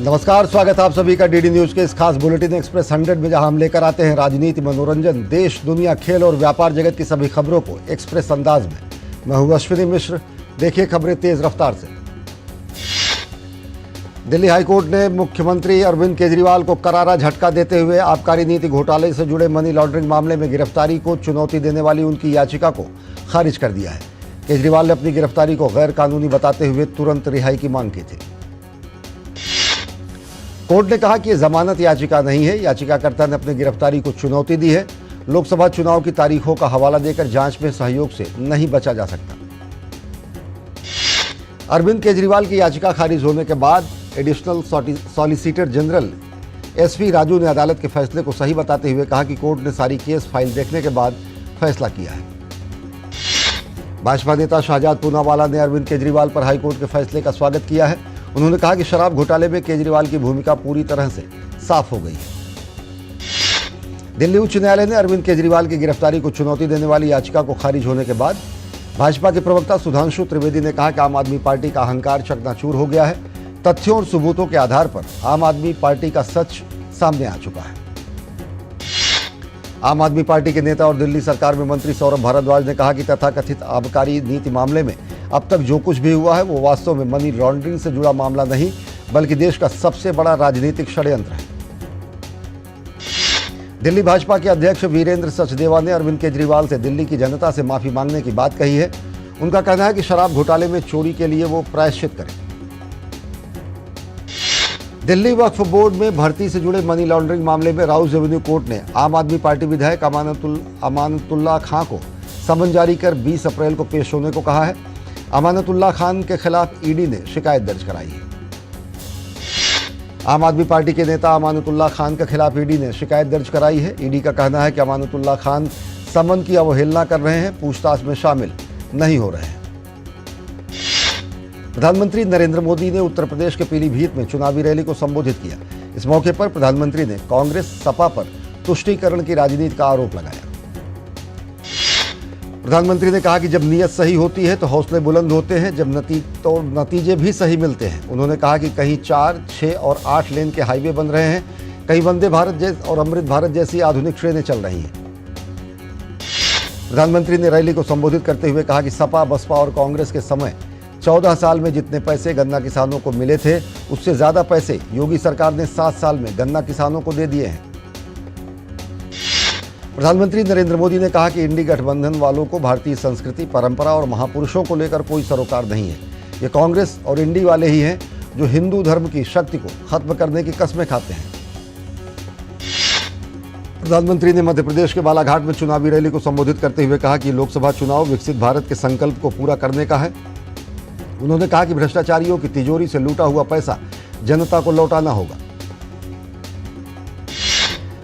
नमस्कार, स्वागत है आप सभी का डीडी न्यूज के इस खास बुलेटिन एक्सप्रेस 100 में, जहां हम लेकर आते हैं राजनीति, मनोरंजन, देश, दुनिया, खेल और व्यापार जगत की सभी खबरों को एक्सप्रेस अंदाज में। मैं हूं अश्विनी मिश्र। देखिए खबरें तेज रफ्तार से। दिल्ली हाईकोर्ट ने मुख्यमंत्री अरविंद केजरीवाल को करारा झटका देते हुए आबकारी नीति घोटाले से जुड़े मनी लॉन्ड्रिंग मामले में गिरफ्तारी को चुनौती देने वाली उनकी याचिका को खारिज कर दिया है। केजरीवाल ने अपनी गिरफ्तारी को गैर कानूनी बताते हुए तुरंत रिहाई की मांग की थी। कोर्ट ने कहा कि यह जमानत याचिका नहीं है। याचिकाकर्ता ने अपनी गिरफ्तारी को चुनौती दी है। लोकसभा चुनाव की तारीखों का हवाला देकर जांच में सहयोग से नहीं बचा जा सकता। अरविंद केजरीवाल की याचिका खारिज होने के बाद additional solicitor general SV Raju ने अदालत के फैसले को सही बताते हुए कहा कि कोर्ट ने सारी केस फाइल देखने के बाद फैसला किया है। भाजपा नेता शाहजाद पूनावाला ने अरविंद केजरीवाल पर हाईकोर्ट के फैसले का स्वागत किया है। उन्होंने कहा कि शराब घोटाले में केजरीवाल की भूमिका पूरी तरह से साफ हो गई है। दिल्ली उच्च न्यायालय ने अरविंद केजरीवाल की गिरफ्तारी को चुनौती देने वाली याचिका को खारिज होने के बाद भाजपा के प्रवक्ता सुधांशु त्रिवेदी ने कहा कि आम आदमी पार्टी का अहंकार चकनाचूर हो गया है। तथ्यों और सबूतों के आधार पर आम आदमी पार्टी का सच सामने आ चुका है। आम आदमी पार्टी के नेता और दिल्ली सरकार में मंत्री सौरभ भारद्वाज ने कहा कि तथाकथित आबकारी नीति मामले में अब तक जो कुछ भी हुआ है वो वास्तव में मनी लॉन्ड्रिंग से जुड़ा मामला नहीं, बल्कि देश का सबसे बड़ा राजनीतिक षड्यंत्र है। दिल्ली भाजपा के अध्यक्ष वीरेंद्र सचदेवा ने अरविंद केजरीवाल से दिल्ली की जनता से माफी मांगने की बात कही है। उनका कहना है कि शराब घोटाले में चोरी के लिए वो प्रायश्चित करें। दिल्ली वक्फ बोर्ड में भर्ती से जुड़े मनी लॉन्ड्रिंग मामले में राउज एवेन्यू कोर्ट ने आम आदमी पार्टी विधायक अमानतुल्लाह खां को समन जारी कर 20 अप्रैल को पेश होने को कहा है। अमानतुल्लाह खान के खिलाफ ईडी ने शिकायत दर्ज कराई है। आम आदमी पार्टी के नेता अमानतुल्लाह खान के खिलाफ ईडी ने शिकायत दर्ज कराई है। ईडी का कहना है कि अमानतुल्लाह खान समन की अवहेलना कर रहे हैं, पूछताछ में शामिल नहीं हो रहे हैं। प्रधानमंत्री नरेंद्र मोदी ने उत्तर प्रदेश के पीलीभीत में चुनावी रैली को संबोधित किया। इस मौके पर प्रधानमंत्री ने कांग्रेस सपा पर तुष्टीकरण की राजनीति का आरोप लगाया। प्रधानमंत्री ने कहा कि जब नीयत सही होती है तो हौसले बुलंद होते हैं, जब नतीजे भी सही मिलते हैं। उन्होंने कहा कि कहीं 4, 6 और 8 लेन के हाईवे बन रहे हैं, कहीं वंदे भारत और अमृत भारत जैसी आधुनिक ट्रेनें चल रही हैं। प्रधानमंत्री ने रैली को संबोधित करते हुए कहा कि सपा, बसपा और कांग्रेस के समय 14 साल में जितने पैसे गन्ना किसानों को मिले थे, उससे ज्यादा पैसे योगी सरकार ने 7 साल में गन्ना किसानों को दे दिए हैं। प्रधानमंत्री नरेंद्र मोदी ने कहा कि इंडी गठबंधन वालों को भारतीय संस्कृति, परंपरा और महापुरुषों को लेकर कोई सरोकार नहीं है। ये कांग्रेस और इंडी वाले ही हैं जो हिंदू धर्म की शक्ति को खत्म करने की कस्में खाते हैं। प्रधानमंत्री ने मध्य प्रदेश के बालाघाट में चुनावी रैली को संबोधित करते हुए कहा कि लोकसभा चुनाव विकसित भारत के संकल्प को पूरा करने का है। उन्होंने कहा कि भ्रष्टाचारियों की तिजोरी से लूटा हुआ पैसा जनता को लौटाना होगा।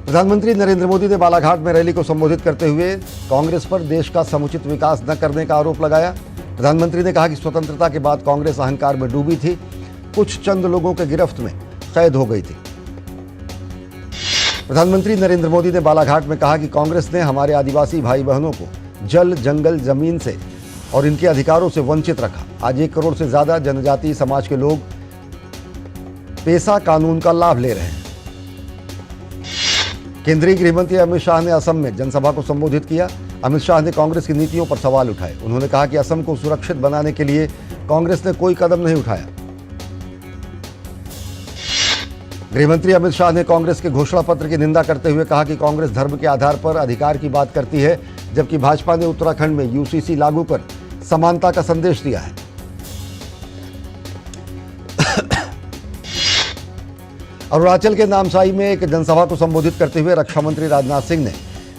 प्रधानमंत्री नरेंद्र मोदी ने बालाघाट में रैली को संबोधित करते हुए कांग्रेस पर देश का समुचित विकास न करने का आरोप लगाया। प्रधानमंत्री ने कहा कि स्वतंत्रता के बाद कांग्रेस अहंकार में डूबी थी, कुछ चंद लोगों के गिरफ्त में कैद हो गई थी। प्रधानमंत्री नरेंद्र मोदी ने बालाघाट में कहा कि कांग्रेस ने हमारे आदिवासी भाई बहनों को जल, जंगल, जमीन से और इनके अधिकारों से वंचित रखा। आज 1 करोड़ से ज्यादा जनजातीय समाज के लोग पेशा कानून का लाभ ले रहे हैं। केंद्रीय गृह मंत्री अमित शाह ने असम में जनसभा को संबोधित किया। अमित शाह ने कांग्रेस की नीतियों पर सवाल उठाए। उन्होंने कहा कि असम को सुरक्षित बनाने के लिए कांग्रेस ने कोई कदम नहीं उठाया। गृह मंत्री अमित शाह ने कांग्रेस के घोषणा पत्र की निंदा करते हुए कहा कि कांग्रेस धर्म के आधार पर अधिकार की बात करती है, जबकि भाजपा ने उत्तराखंड में यूसीसी लागू कर समानता का संदेश दिया है। अरुणाचल के नामसाई में एक जनसभा को संबोधित करते हुए रक्षा मंत्री राजनाथ सिंह ने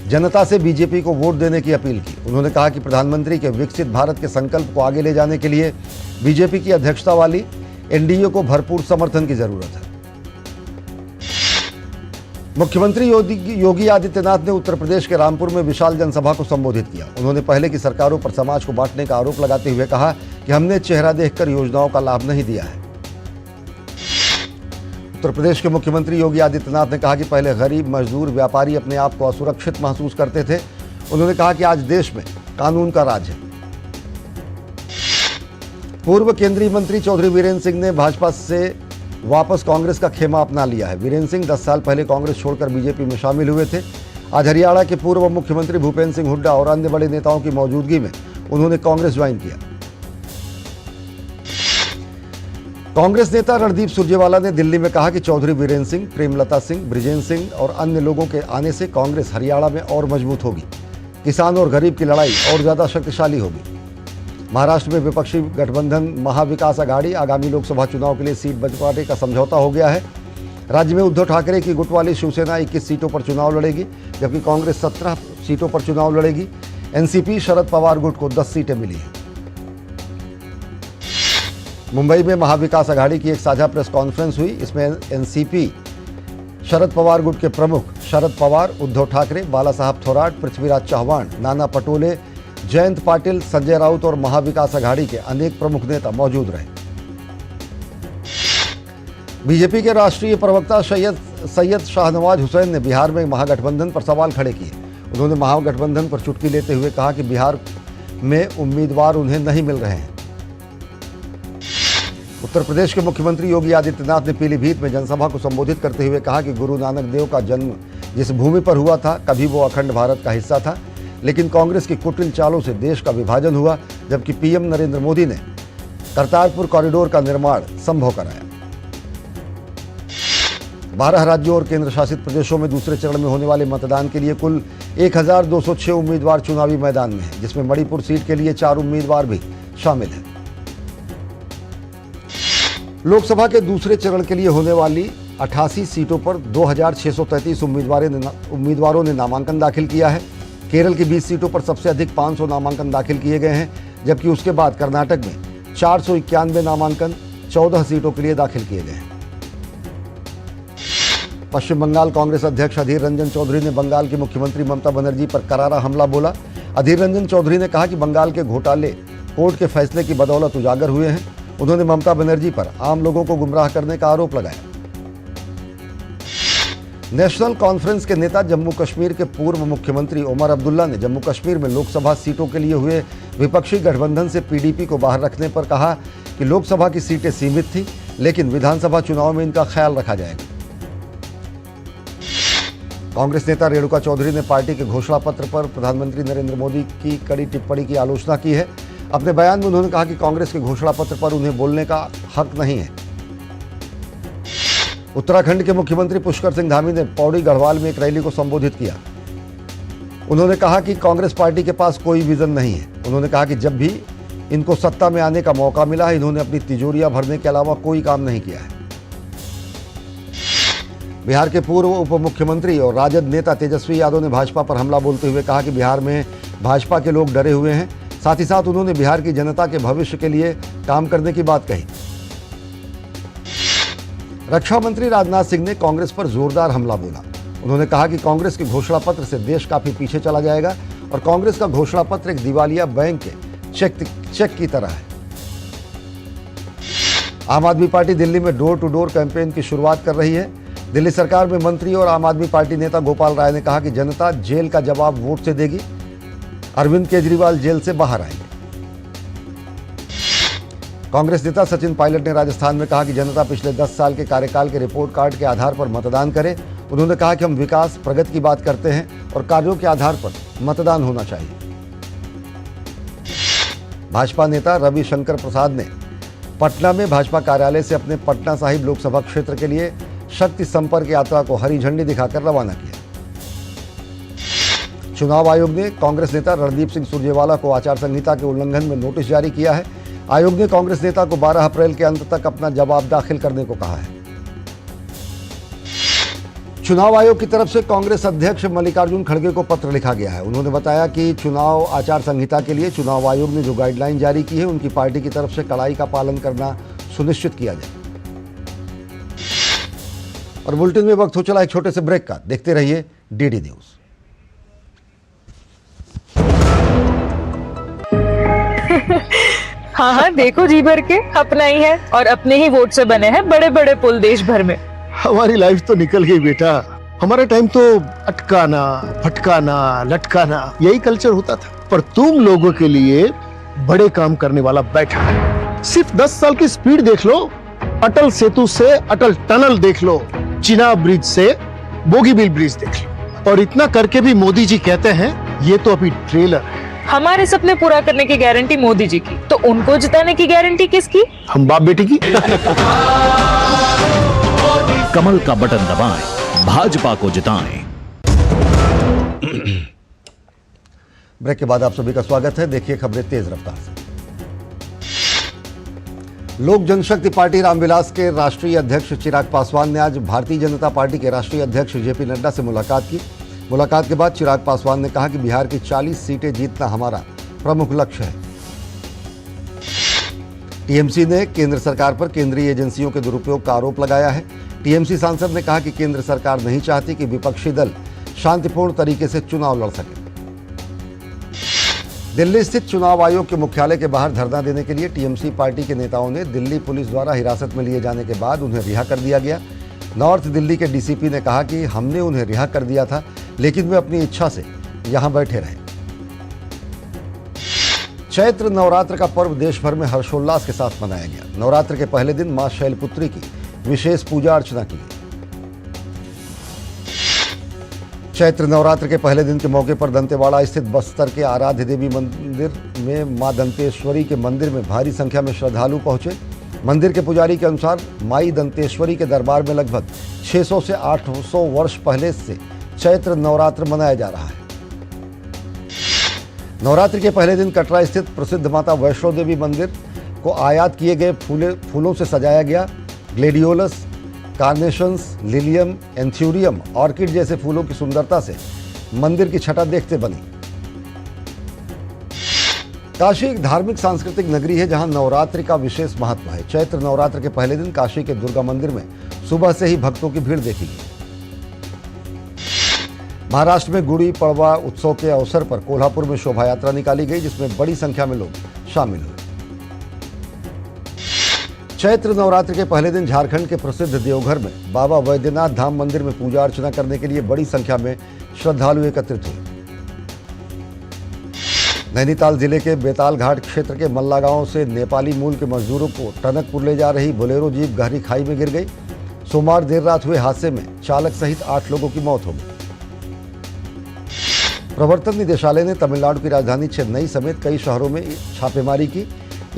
जनता से बीजेपी को वोट देने की अपील की। उन्होंने कहा कि प्रधानमंत्री के विकसित भारत के संकल्प को आगे ले जाने के लिए बीजेपी की अध्यक्षता वाली एनडीए को भरपूर समर्थन की जरूरत है। मुख्यमंत्री योगी आदित्यनाथ ने उत्तर प्रदेश के रामपुर में विशाल जनसभा को संबोधित किया। उन्होंने पहले की सरकारों पर समाज को बांटने का आरोप लगाते हुए कहा कि हमने चेहरा देखकर योजनाओं का लाभ नहीं दिया है। उत्तर प्रदेश के मुख्यमंत्री योगी आदित्यनाथ ने कहा कि पहले गरीब, मजदूर, व्यापारी अपने आप को असुरक्षित महसूस करते थे। उन्होंने कहा कि आज देश में कानून का राज है। पूर्व केंद्रीय मंत्री चौधरी वीरेंद्र सिंह ने भाजपा से वापस कांग्रेस का खेमा अपना लिया है। वीरेंद्र सिंह 10 साल पहले कांग्रेस छोड़कर बीजेपी में शामिल हुए थे। आज हरियाणा के पूर्व मुख्यमंत्री भूपेंद्र सिंह हुड्डा और अन्य बड़े नेताओं की मौजूदगी में उन्होंने कांग्रेस ज्वाइन किया। कांग्रेस नेता रणदीप सुरजेवाला ने दिल्ली में कहा कि चौधरी वीरेंद्र सिंह, प्रेमलता सिंह, बृजेंद्र सिंह और अन्य लोगों के आने से कांग्रेस हरियाणा में और मजबूत होगी। किसान और गरीब की लड़ाई और ज्यादा शक्तिशाली होगी। महाराष्ट्र में विपक्षी गठबंधन महाविकास आघाड़ी आगामी लोकसभा चुनाव के लिए सीट बंटवारे का समझौता हो गया है। राज्य में उद्धव ठाकरे की गुट वाली शिवसेना 21 सीटों पर चुनाव लड़ेगी, जबकि कांग्रेस 17 सीटों पर चुनाव लड़ेगी। एनसीपी शरद पवार गुट को 10 सीटें मिली हैं। मुंबई में महाविकास आघाड़ी की एक साझा प्रेस कॉन्फ्रेंस हुई। इसमें एनसीपी शरद पवार गुट के प्रमुख शरद पवार, उद्धव ठाकरे, बाला साहब थोराट, पृथ्वीराज चव्हाण, नाना पटोले, जयंत पाटिल, संजय राउत और महाविकास आघाड़ी के अनेक प्रमुख नेता मौजूद रहे। बीजेपी के राष्ट्रीय प्रवक्ता सैयद शाहनवाज हुसैन ने बिहार में महागठबंधन पर सवाल खड़े किए। उन्होंने महागठबंधन पर चुटकी लेते हुए कहा कि बिहार में उम्मीदवार उन्हें नहीं मिल रहे हैं। उत्तर प्रदेश के मुख्यमंत्री योगी आदित्यनाथ ने पीलीभीत में जनसभा को संबोधित करते हुए कहा कि गुरु नानक देव का जन्म जिस भूमि पर हुआ था, कभी वो अखंड भारत का हिस्सा था, लेकिन कांग्रेस की कुटिल चालों से देश का विभाजन हुआ, जबकि पीएम नरेंद्र मोदी ने करतारपुर कॉरिडोर का निर्माण संभव कराया। 12 राज्यों और केंद्र शासित प्रदेशों में दूसरे चरण में होने वाले मतदान के लिए कुल 1206 उम्मीदवार चुनावी मैदान में हैं, जिसमें मणिपुर सीट के लिए 4 उम्मीदवार भी शामिल हैं। लोकसभा के दूसरे चरण के लिए होने वाली 88 सीटों पर 2633 उम्मीदवारों ने नामांकन दाखिल किया है। केरल की 20 सीटों पर सबसे अधिक 500 नामांकन दाखिल किए गए हैं, जबकि उसके बाद कर्नाटक में 491 नामांकन 14 सीटों के लिए दाखिल किए गए हैं। पश्चिम बंगाल कांग्रेस अध्यक्ष अधीर रंजन चौधरी ने बंगाल की मुख्यमंत्री ममता बनर्जी पर करारा हमला बोला। अधीर रंजन चौधरी ने कहा कि बंगाल के घोटाले कोर्ट के फैसले की बदौलत उजागर हुए हैं। उन्होंने ममता बनर्जी पर आम लोगों को गुमराह करने का आरोप लगाया। नेशनल कॉन्फ्रेंस के नेता जम्मू कश्मीर के पूर्व मुख्यमंत्री ओमर अब्दुल्ला ने जम्मू कश्मीर में लोकसभा सीटों के लिए हुए विपक्षी गठबंधन से पीडीपी को बाहर रखने पर कहा कि लोकसभा की सीटें सीमित थी, लेकिन विधानसभा चुनाव में इनका ख्याल रखा जाएगा। कांग्रेस नेता रेणुका चौधरी ने पार्टी के घोषणा पत्र पर प्रधानमंत्री नरेंद्र मोदी की कड़ी टिप्पणी की आलोचना की है। अपने बयान में उन्होंने कहा कि कांग्रेस के घोषणा पत्र पर उन्हें बोलने का हक नहीं है। उत्तराखंड के मुख्यमंत्री पुष्कर सिंह धामी ने पौड़ी गढ़वाल में एक रैली को संबोधित किया। उन्होंने कहा कि कांग्रेस पार्टी के पास कोई विजन नहीं है। उन्होंने कहा कि जब भी इनको सत्ता में आने का मौका मिला है, इन्होंने अपनी तिजोरियां भरने के अलावा कोई काम नहीं किया है। बिहार के पूर्व उप मुख्यमंत्री और राजद नेता तेजस्वी यादव ने भाजपा पर हमला बोलते हुए कहा कि बिहार में भाजपा के लोग डरे हुए हैं। साथ ही साथ उन्होंने बिहार की जनता के भविष्य के लिए काम करने की बात कही। रक्षा मंत्री राजनाथ सिंह ने कांग्रेस पर जोरदार हमला बोला। उन्होंने कहा कि कांग्रेस के घोषणा पत्र से देश काफी पीछे चला जाएगा और कांग्रेस का घोषणा पत्र एक दिवालिया बैंक के चेक की तरह है। आम आदमी पार्टी दिल्ली में डोर टू डोर कैंपेन की शुरुआत कर रही है। दिल्ली सरकार में मंत्री और आम आदमी पार्टी नेता गोपाल राय ने कहा कि जनता जेल का जवाब वोट से देगी। अरविंद केजरीवाल जेल से बाहर आएंगे। कांग्रेस नेता सचिन पायलट ने राजस्थान में कहा कि जनता पिछले 10 साल के कार्यकाल के रिपोर्ट कार्ड के आधार पर मतदान करे। उन्होंने कहा कि हम विकास प्रगति की बात करते हैं और कार्यों के आधार पर मतदान होना चाहिए। भाजपा नेता रविशंकर प्रसाद ने पटना में भाजपा कार्यालय से अपने पटना साहिब लोकसभा क्षेत्र के लिए शक्ति संपर्क यात्रा को हरी झंडी दिखाकर रवाना किया। चुनाव आयोग ने कांग्रेस नेता रणदीप सिंह सुरजेवाला को आचार संहिता के उल्लंघन में नोटिस जारी किया है। आयोग ने कांग्रेस नेता को 12 अप्रैल के अंत तक अपना जवाब दाखिल करने को कहा है। चुनाव आयोग की तरफ से कांग्रेस अध्यक्ष मल्लिकार्जुन खड़गे को पत्र लिखा गया है। उन्होंने बताया कि चुनाव आचार संहिता के लिए चुनाव आयोग ने जो गाइडलाइन जारी की है, उनकी पार्टी की तरफ से कड़ाई का पालन करना सुनिश्चित किया जाए। और बुलेटिन में वक्त हो चला एक छोटे से ब्रेक का। देखते रहिए डीडी न्यूज। हाँ हाँ, देखो जी भर के अपना ही है और अपने ही वोट से बने हैं बड़े बड़े पुल देश भर में। हमारी लाइफ तो निकल गई बेटा। हमारे टाइम तो अटकाना, फटकाना, लटकाना यही कल्चर होता था, पर तुम लोगों के लिए बड़े काम करने वाला बैठा है। सिर्फ 10 साल की स्पीड देख लो, अटल सेतु से अटल टनल देख लो, चिनाब ब्रिज से बोगीबील ब्रिज देख लो, और इतना करके भी मोदी जी कहते हैं ये तो अभी ट्रेलर है। हमारे सपने पूरा करने की गारंटी मोदी जी की, तो उनको जिताने की गारंटी किसकी? हम बाप बेटी की। कमल का बटन दबाएं, भाजपा को जिताएं। ब्रेक के बाद आप सभी का स्वागत है। देखिए खबरें तेज रफ्तार से। लोक जनशक्ति पार्टी रामविलास के राष्ट्रीय अध्यक्ष चिराग पासवान ने आज भारतीय जनता पार्टी के राष्ट्रीय अध्यक्ष जेपी नड्डा से मुलाकात की। मुलाकात के बाद चिराग पासवान ने कहा कि बिहार की 40 सीटें जीतना हमारा प्रमुख लक्ष्य है। टीएमसी ने केंद्र सरकार पर केंद्रीय एजेंसियों के दुरुपयोग का आरोप लगाया है। टीएमसी सांसद ने कहा कि केंद्र सरकार नहीं चाहती कि विपक्षी दल शांतिपूर्ण तरीके से चुनाव लड़ सके। दिल्ली स्थित चुनाव आयोग के मुख्यालय के बाहर धरना देने के लिए टीएमसी पार्टी के नेताओं ने दिल्ली पुलिस द्वारा हिरासत में लिए जाने के बाद उन्हें रिहा कर दिया गया। नॉर्थ दिल्ली के डीसीपी ने कहा कि हमने उन्हें रिहा कर दिया था, लेकिन वे अपनी इच्छा से यहां बैठे रहे। चैत्र नवरात्र का पर्व देश भर में हर्षोल्लास के साथ मनाया गया। नवरात्र के पहले दिन मां शैलपुत्री की विशेष पूजा अर्चना की गई। चैत्र नवरात्र के पहले दिन के मौके पर दंतेवाड़ा स्थित बस्तर के आराध्य देवी मंदिर में मां दंतेश्वरी के मंदिर में भारी संख्या में श्रद्धालु पहुंचे। मंदिर के पुजारी के अनुसार माई दंतेश्वरी के दरबार में लगभग 600 से 800 वर्ष पहले से चैत्र नवरात्र मनाया जा रहा है। नवरात्रि के पहले दिन कटरा स्थित प्रसिद्ध माता वैष्णो देवी मंदिर को आयात किए गए फूलों से सजाया गया। ग्लेडियोलस, कार्नेशंस, लिलियम, एंथ्यूरियम, ऑर्किड जैसे फूलों की सुंदरता से मंदिर की छटा देखते बनी। काशी एक धार्मिक सांस्कृतिक नगरी है जहां नवरात्रि का विशेष महत्व है। चैत्र नवरात्र के पहले दिन काशी के दुर्गा मंदिर में सुबह से ही भक्तों की भीड़ देखी गई। महाराष्ट्र में गुड़ी पड़वा उत्सव के अवसर पर कोल्हापुर में शोभा यात्रा निकाली गई, जिसमें बड़ी संख्या में लोग शामिल हुए। चैत्र नवरात्र के पहले दिन झारखंड के प्रसिद्ध देवघर में बाबा वैद्यनाथ धाम मंदिर में पूजा अर्चना करने के लिए बड़ी संख्या में श्रद्धालु एकत्रित हुए। नैनीताल जिले के बेताल घाट क्षेत्र के मल्ला गांव से नेपाली मूल के मजदूरों को टनकपुर ले जा रही बोलेरो जीप गहरी खाई में गिर गई। सोमवार देर रात हुए हादसे में चालक सहित 8 लोगों की मौत हो गई। प्रवर्तन निदेशालय ने तमिलनाडु की राजधानी चेन्नई समेत कई शहरों में छापेमारी की।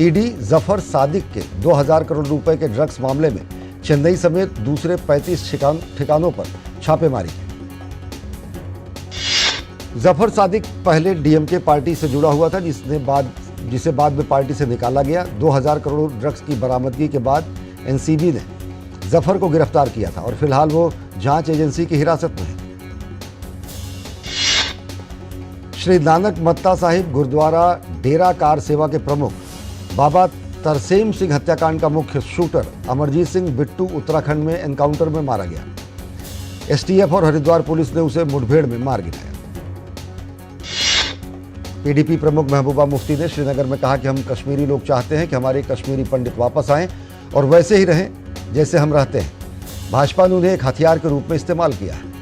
ईडी जफर सादिक के 2000 करोड़ रुपए के ड्रग्स मामले में चेन्नई समेत दूसरे 35 ठिकानों पर छापेमारी की। जफर सादिक पहले डीएमके पार्टी से जुड़ा हुआ था, जिसे बाद में पार्टी से निकाला गया। 2000 करोड़ ड्रग्स की बरामदगी के बाद एनसीबी ने जफर को गिरफ्तार किया था और फिलहाल वो जांच एजेंसी की हिरासत में है। श्री नानक मत्ता साहिब गुरुद्वारा डेरा कार सेवा के प्रमुख बाबा तरसेम सिंह हत्याकांड का मुख्य शूटर अमरजीत सिंह बिट्टू उत्तराखंड में एनकाउंटर में मारा गया। एसटीएफ और हरिद्वार पुलिस ने उसे मुठभेड़ में मार गिराया। पीडीपी प्रमुख महबूबा मुफ्ती ने श्रीनगर में कहा कि हम कश्मीरी लोग चाहते हैं कि हमारे कश्मीरी पंडित वापस आएं और वैसे ही रहें जैसे हम रहते हैं। भाजपा ने उन्हें एक हथियार के रूप में इस्तेमाल किया है।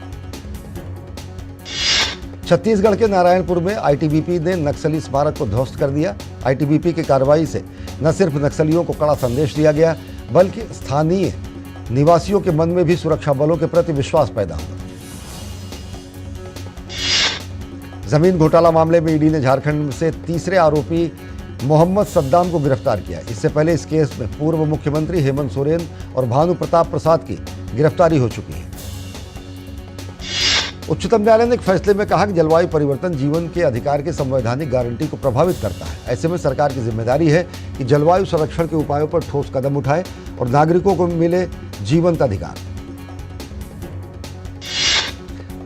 छत्तीसगढ़ के नारायणपुर में आईटीबीपी ने नक्सली स्मारक को ध्वस्त कर दिया। आईटीबीपी की कार्रवाई से न सिर्फ नक्सलियों को कड़ा संदेश दिया गया, बल्कि स्थानीय निवासियों के मन में भी सुरक्षा बलों के प्रति विश्वास पैदा हुआ। जमीन घोटाला मामले में ईडी ने झारखंड से तीसरे आरोपी मोहम्मद सद्दाम को गिरफ्तार किया। इससे पहले इस केस में पूर्व मुख्यमंत्री हेमंत सोरेन और भानु प्रताप प्रसाद की गिरफ्तारी हो चुकी है। उच्चतम न्यायालय ने एक फैसले में कहा कि जलवायु परिवर्तन जीवन के अधिकार की संवैधानिक गारंटी को प्रभावित करता है। ऐसे में सरकार की जिम्मेदारी है कि जलवायु संरक्षण के उपायों पर ठोस कदम उठाए और नागरिकों को मिले जीवंत अधिकार।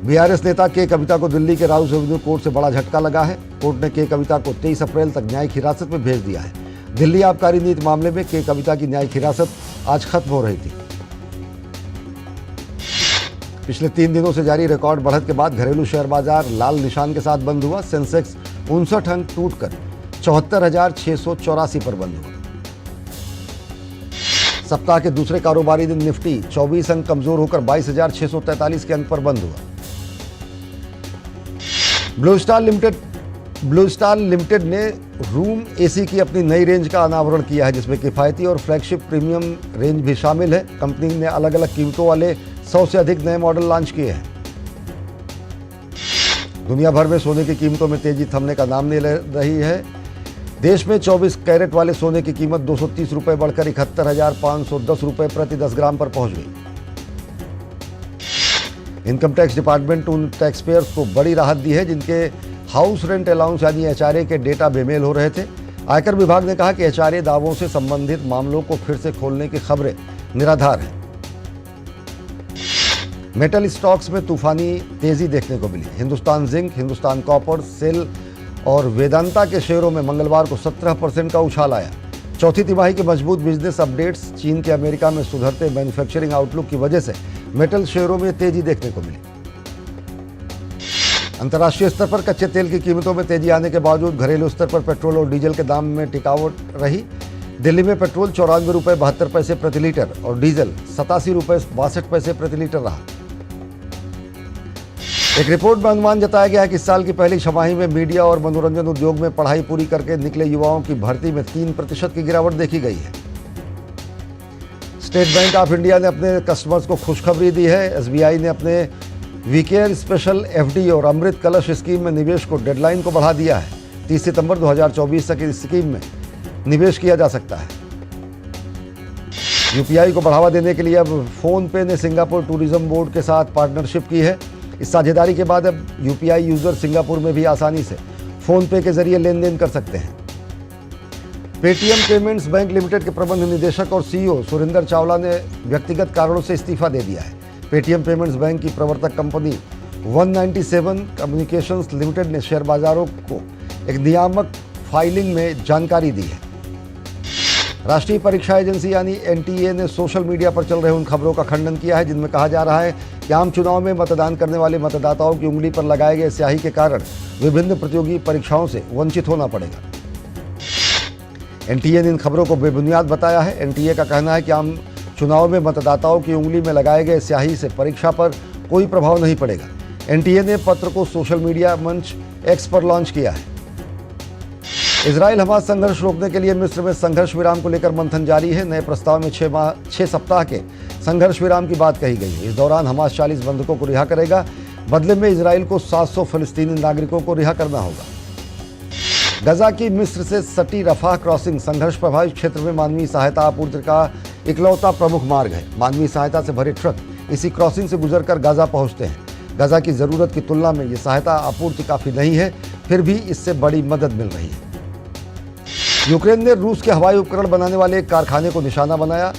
बीआरएस नेता के कविता को दिल्ली के राउस एवेन्यू कोर्ट से बड़ा झटका लगा है। कोर्ट ने के कविता को 23 अप्रैल तक न्यायिक हिरासत में भेज दिया है। दिल्ली आबकारी नीति मामले में के कविता की न्यायिक हिरासत आज खत्म हो रही थी। पिछले 3 दिनों से जारी रिकॉर्ड बढ़त के बाद घरेलू शेयर बाजार लाल निशान के साथ बंद हुआ। सेंसेक्स 59 अंक टूटकर 74,684 पर बंद हुआ। सप्ताह के दूसरे कारोबारी दिन निफ्टी 24 अंक कमजोर होकर 22,643 के अंक पर बंद हुआ। Blue star limited blue star limited ने रूम एसी की अपनी नई रेंज का अनावरण किया है, जिसमें किफ़ायती और फ्लैगशिप प्रीमियम रेंज भी शामिल है। कंपनी ने अलग अलग कीमतों वाले 100 से अधिक नए मॉडल लॉन्च किए हैं। दुनिया भर में सोने की कीमतों में तेजी थमने का नाम नहीं ले रही है। देश में 24 कैरेट वाले सोने की कीमत 230 रुपये बढ़कर 71,510 रुपये प्रति 10 ग्राम पर पहुंच गई। इनकम टैक्स डिपार्टमेंट उन टैक्स पेयर्स को बड़ी राहत दी है जिनके हाउस रेंट अलाउंस यानी एचआरए के डेटा बेमेल हो रहे थे। आयकर विभाग ने कहा कि एचआरए दावों से संबंधित मामलों को फिर से खोलने की खबरें निराधार हैं। मेटल स्टॉक्स में तूफानी तेजी देखने को मिली। Hindustan zinc, Hindustan copper, SAIL और वेदांता के शेयरों में मंगलवार को 17% का उछाल आया। चौथी तिमाही के मजबूत बिजनेस अपडेट्स, चीन के अमेरिका में सुधरते मैन्युफैक्चरिंग आउटलुक की वजह से मेटल शेयरों में तेजी देखने को मिली। अंतर्राष्ट्रीय स्तर पर कच्चे तेल की कीमतों में तेजी आने के बावजूद घरेलू स्तर पर पेट्रोल और डीजल के दाम में टिकावट रही। दिल्ली में पेट्रोल 94 रुपये 72 पैसे प्रति लीटर और डीजल 87 रुपये 62 पैसे प्रति लीटर रहा। एक रिपोर्ट में अनुमान जताया गया है कि इस साल की पहली छमाही में मीडिया और मनोरंजन उद्योग में पढ़ाई पूरी करके निकले युवाओं की भर्ती में 3% की गिरावट देखी गई है। स्टेट बैंक ऑफ इंडिया ने अपने कस्टमर्स को खुशखबरी दी है। एसबीआई ने अपने वीकेयर स्पेशल एफडी और अमृत कलश स्कीम में निवेश को डेडलाइन को बढ़ा दिया है। 30 सितंबर 2024 तक इस स्कीम में निवेश किया जा सकता है। यूपीआई को बढ़ावा देने के लिए अब फोन पे ने सिंगापुर टूरिज्म बोर्ड के साथ पार्टनरशिप की है। इस साझेदारी के बाद अब यूपीआई यूजर सिंगापुर में भी आसानी से फोन पे के जरिए लेन देन कर सकते हैं। पेटीएम पेमेंट्स बैंक लिमिटेड के प्रबंध निदेशक और सीईओ सुरेंद्र चावला ने व्यक्तिगत कारणों से इस्तीफा दे दिया है। पेटीएम पेमेंट्स बैंक की प्रवर्तक कंपनी 197 कम्युनिकेशंस लिमिटेड ने शेयर बाजारों को एक नियामक फाइलिंग में जानकारी दी है। राष्ट्रीय परीक्षा एजेंसी यानी एनटीए ने सोशल मीडिया पर चल रहे उन खबरों का खंडन किया है जिनमें कहा जा रहा है कि आम चुनाव में मतदान करने वाले मतदाताओं की उंगली पर लगाए गए स्याही के कारण विभिन्न प्रतियोगी परीक्षाओं से वंचित होना पड़ेगा। एनटीए ने इन खबरों को बेबुनियाद बताया है। एनटीए का कहना है कि आम चुनाव में मतदाताओं की उंगली में लगाए गए स्याही से परीक्षा पर कोई प्रभाव नहीं पड़ेगा। एनटीए ने पत्र को सोशल मीडिया मंच एक्स पर लॉन्च किया है। इजराइल हमास संघर्ष रोकने के लिए मिस्र में संघर्ष विराम को लेकर मंथन जारी है। नए प्रस्ताव में 6 सप्ताह के संघर्ष विराम की बात कही गई है। इस दौरान हमास 40 बंधकों को रिहा करेगा। बदले में इजराइल को 700 फलस्तीनी नागरिकों को रिहा करना होगा। गजा की मिस्र से सटी रफाह क्रॉसिंग संघर्ष प्रभावित क्षेत्र में मानवीय सहायता आपूर्ति का इकलौता प्रमुख मार्ग है। मानवीय सहायता से भरे ट्रक इसी क्रॉसिंग से गुजरकर गाजा पहुंचते हैं। गाजा की जरूरत की तुलना में ये सहायता आपूर्ति काफी नहीं है, फिर भी इससे बड़ी मदद मिल रही है। यूक्रेन ने रूस के हवाई उपकरण बनाने वाले एक कारखाने को निशाना बनाया।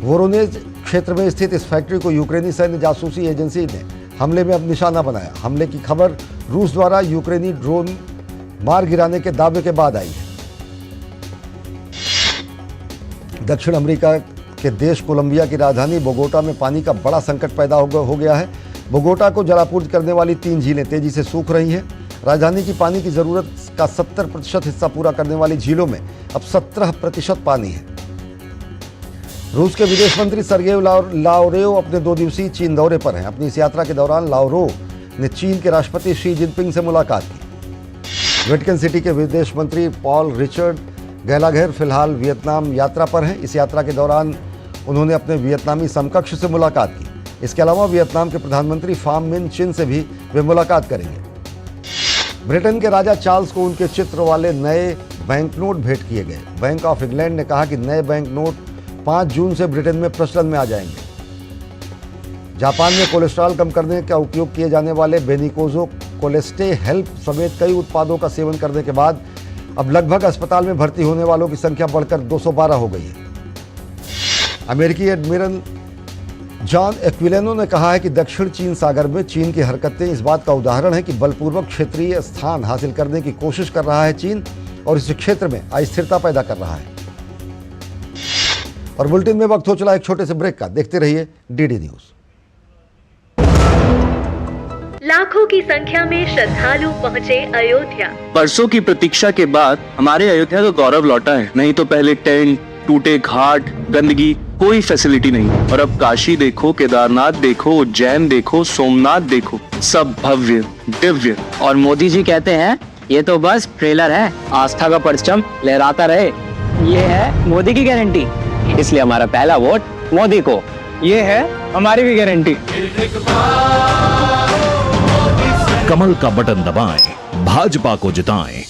वोरोनेज क्षेत्र में स्थित इस फैक्ट्री को यूक्रेनी सैन्य जासूसी एजेंसी ने हमले में अब निशाना बनाया। हमले की खबर रूस द्वारा यूक्रेनी ड्रोन मार गिराने के दावे के बाद आई है। दक्षिण अमेरिका के देश कोलंबिया की राजधानी बोगोटा में पानी का बड़ा संकट पैदा हो गया है। बोगोटा को जलापूर्ति करने वाली 3 झीलें तेजी से सूख रही हैं। राजधानी की पानी की जरूरत का 70% हिस्सा पूरा करने वाली झीलों में अब 17% पानी है। रूस के विदेश मंत्री सर्गेई लावरोव अपने 2 दिवसीय चीन दौरे पर हैं। अपनी इस यात्रा के दौरान लावरोव ने चीन के राष्ट्रपति शी जिनपिंग से मुलाकात की। वेटिकन सिटी के विदेश मंत्री पॉल रिचर्ड गैलाघर फिलहाल वियतनाम यात्रा पर हैं। इस यात्रा के दौरान उन्होंने अपने वियतनामी समकक्ष से मुलाकात की। इसके अलावा वियतनाम के प्रधानमंत्री फाम मिन चिन से भी वे मुलाकात करेंगे। ब्रिटेन के राजा चार्ल्स को उनके चित्र वाले नए बैंक नोट भेंट किए गए। बैंक ऑफ इंग्लैंड ने कहा कि नए बैंक नोट 5 जून से ब्रिटेन में प्रचलन में आ जाएंगे। जापान में कोलेस्ट्रॉल कम करने का उपयोग किए जाने वाले बेनिकोजो कोलेस्टे हेल्प समेत कई उत्पादों का सेवन करने के बाद अब लगभग अस्पताल में भर्ती होने वालों की संख्या बढ़कर 212 हो गई है। अमेरिकी एडमिरल जॉन एक्विलिनो ने कहा है कि दक्षिण चीन सागर में चीन की हरकतें इस बात का उदाहरण है कि बलपूर्वक क्षेत्रीय स्थान हासिल करने की कोशिश कर रहा है चीन और इस क्षेत्र में अस्थिरता पैदा कर रहा है। और बुलेटिन में वक्त हो चला एक छोटे से ब्रेक का। देखते रहिए डीडी न्यूज। लाखों की संख्या में श्रद्धालु पहुंचे अयोध्या। बरसों की प्रतीक्षा के बाद हमारे अयोध्या तो गौरव लौटा है। नहीं तो पहले टेंट, टूटे घाट, गंदगी, कोई फैसिलिटी नहीं। और अब काशी देखो, केदारनाथ देखो, उज्जैन देखो, सोमनाथ देखो, सब भव्य दिव्य। और मोदी जी कहते हैं ये तो बस ट्रेलर है, आस्था का परचम लहराता रहे। ये है मोदी की गारंटी, इसलिए हमारा पहला वोट मोदी को। ये है हमारी भी गारंटी। कमल का बटन दबाएं, भाजपा को जिताएं।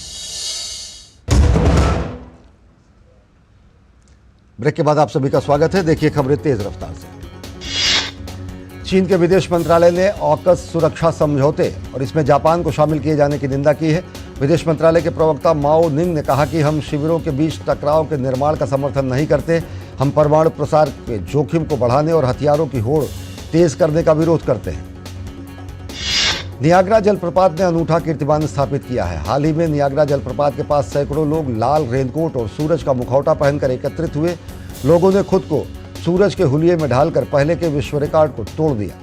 ब्रेक के बाद आप सभी का स्वागत है। देखिए खबरें तेज रफ्तार से। चीन के विदेश मंत्रालय ने ऑकस सुरक्षा समझौते और इसमें जापान को शामिल किए जाने की निंदा की है। विदेश मंत्रालय के प्रवक्ता माओ निंग ने कहा कि हम शिविरों के बीच टकराव के निर्माण का समर्थन नहीं करते। हम परमाणु प्रसार के जोखिम को बढ़ाने और हथियारों की होड़ तेज करने का विरोध करते हैं। नियाग्रा जलप्रपात ने अनूठा कीर्तिमान स्थापित किया है। हाल ही में नियाग्रा जलप्रपात के पास सैकड़ों लोग लाल रेनकोट और सूरज का मुखौटा पहनकर एकत्रित हुए। लोगों ने खुद को सूरज के हुलिये में ढालकर पहले के विश्व रिकॉर्ड को तोड़ दिया।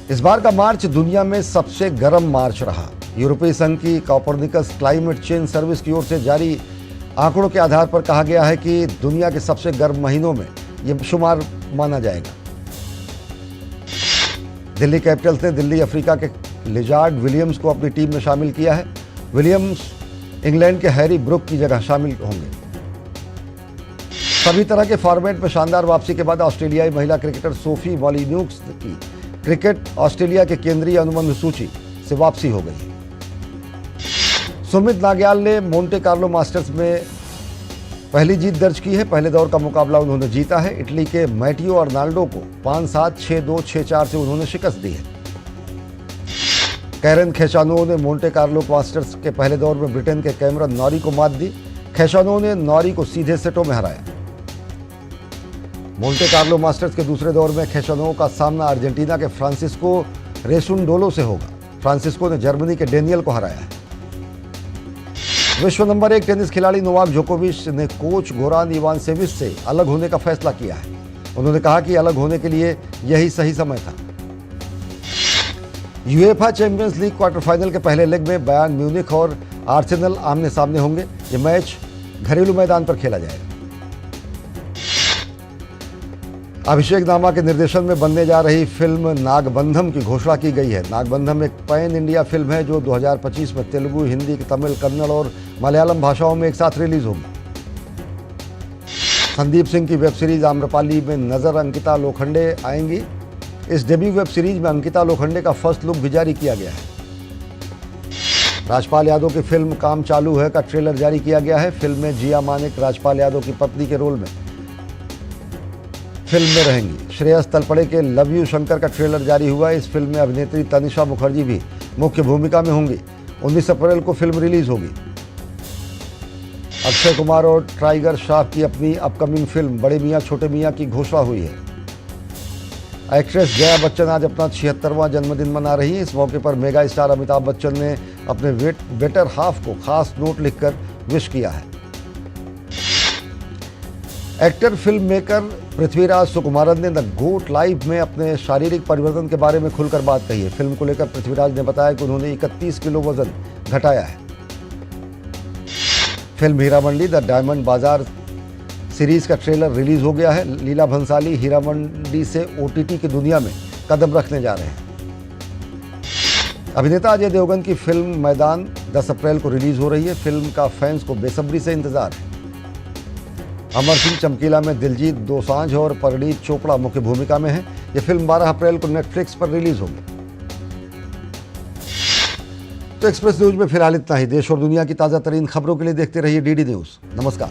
इस बार का मार्च दुनिया में सबसे गर्म मार्च रहा। यूरोपीय संघ की कोपरनिकस क्लाइमेट चेंज सर्विस की ओर से जारी आंकड़ों के आधार पर कहा गया है कि दुनिया के सबसे गर्म महीनों में यह शुमार माना जाएगा। दिल्ली कैपिटल्स ने दिल्ली अफ्रीका के लिजार्ड विलियम्स को अपनी टीम में शामिल किया है। विलियम्स इंग्लैंड के हैरी ब्रुक की जगह शामिल होंगे। सभी तरह के फॉर्मेट में शानदार वापसी के बाद ऑस्ट्रेलियाई महिला क्रिकेटर सोफी मॉलिन्यूक्स की क्रिकेट ऑस्ट्रेलिया के केंद्रीय अनुबंध सूची से वापसी हो गई। सुमित नाग्याल ने मोंटे कार्लो मास्टर्स में पहली जीत दर्ज की है। पहले दौर का मुकाबला उन्होंने जीता है। इटली के मैटियो अर्नाल्डो को 5-7, 6-2, 6-4 से उन्होंने शिकस्त दी है। कैरन खेचानो ने मोंटे कार्लो मास्टर्स के पहले दौर में ब्रिटेन के कैमरन नॉरी को मात दी। खेचानो ने नॉरी को सीधे सेटों में हराया। मोंटे कार्लो मास्टर्स के दूसरे दौर में खेचानो का सामना अर्जेंटीना के फ्रांसिस्को रेसुंडोलो से होगा। फ्रांसिस्को ने जर्मनी के डेनियल को हराया है। विश्व नंबर 1 टेनिस खिलाड़ी नोवाक जोकोविच ने कोच गोरान इवानसेविच से अलग होने का फैसला किया है। उन्होंने कहा कि अलग होने के लिए यही सही समय था। UEFA champions league quarter final के पहले लेग में बायर्न म्यूनिख और आर्सेनल आमने सामने होंगे। ये मैच घरेलू मैदान पर खेला जाएगा। अभिषेक नामा के निर्देशन में बनने जा रही फिल्म नागबंधम की घोषणा की गई है। नागबंधम एक पैन इंडिया फिल्म है जो 2025 में तेलुगु, हिंदी, तमिल, कन्नड़ और मलयालम भाषाओं में एक साथ रिलीज होगी। संदीप सिंह की वेब सीरीज आम्रपाली में नजर अंकिता लोखंडे आएंगी। इस डेब्यू वेब सीरीज में अंकिता लोखंडे का फर्स्ट लुक भी जारी किया गया है। राजपाल यादव की फिल्म काम चालू है का ट्रेलर जारी किया गया है। फिल्म में जिया मानिक राजपाल यादव की पत्नी के रोल में फिल्म में रहेंगी। श्रेयस तलपड़े के लव यू शंकर का ट्रेलर जारी हुआ है। इस फिल्म में अभिनेत्री तनिषा मुखर्जी भी मुख्य भूमिका में होंगी। 19 अप्रैल को फिल्म रिलीज होगी। अक्षय कुमार और टाइगर श्रॉफ की अपनी अपकमिंग फिल्म बड़े मियां छोटे मियां की घोषणा हुई है। एक्ट्रेस जया बच्चन आज अपना 76वां जन्मदिन मना रही है। इस मौके पर मेगा स्टार अमिताभ बच्चन ने अपने बेटर हाफ को खास नोट लिखकर विश किया है। Actor film maker Prithviraj Sukumaran ने द गोट लाइव में अपने शारीरिक परिवर्तन के बारे में खुलकर बात कही है। फिल्म को लेकर पृथ्वीराज ने बताया कि उन्होंने 31 किलो वजन घटाया है। Film Heera Mandi the diamond Bazaar series का ट्रेलर रिलीज हो गया है। लीला भंसाली हीरा मंडी से ओटीटी की दुनिया में कदम रखने जा रहे हैं। अभिनेता अजय देवगन की फिल्म मैदान 10 अप्रैल को रिलीज हो रही है। फिल्म का फैंस को बेसब्री से इंतजार है। अमर सिंह चमकीला में दिलजीत दोसांझ और परिणीत चोपड़ा मुख्य भूमिका में है। यह फिल्म 12 अप्रैल को नेटफ्लिक्स पर रिलीज होगी। तो एक्सप्रेस न्यूज में फिलहाल इतना ही। देश और दुनिया की ताजा तरीन खबरों के लिए देखते रहिए डीडी न्यूज। नमस्कार।